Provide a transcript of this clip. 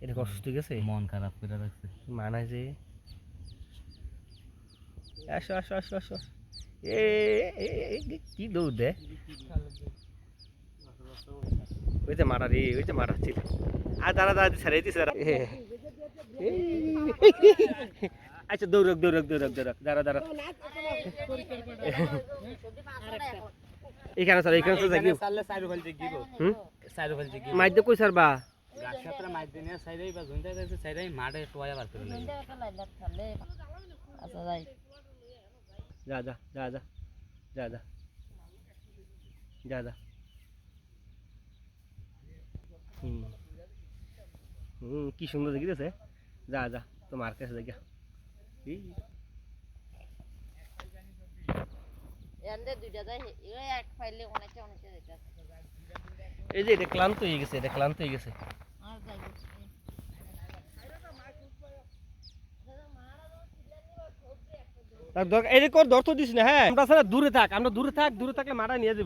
এটা অসুস্থ গেছে, মন খারাপ করে রাখছে। মানায় যে আসো আসো আসো আসো কি দৌড় দে ওই যে মারা রে, ওই যে মারা ছিল। আর দাঁড়া দাঁড়া ছেড়ে দিছে আচ্ছা দৌড়ক দৌড়ক দৌড়ক দৌড়ক দাঁড়া দাঁড়া এখানে স্যার এখানে যাই মাইর কই স্যার বা যা যা যা যা যা যা যা যা কি সুন্দর দেখিতেছে, যা যা তোমার কাছে দেখা এই যে এটা ক্লান্ত হয়ে গেছে, এটা ক্লান্ত হয়ে গেছে। এই যে ধর তো দিস না, হ্যাঁ আমরা দূরে থাক, আমরা দূরে থাকলে মারা নিয়ে যাবো।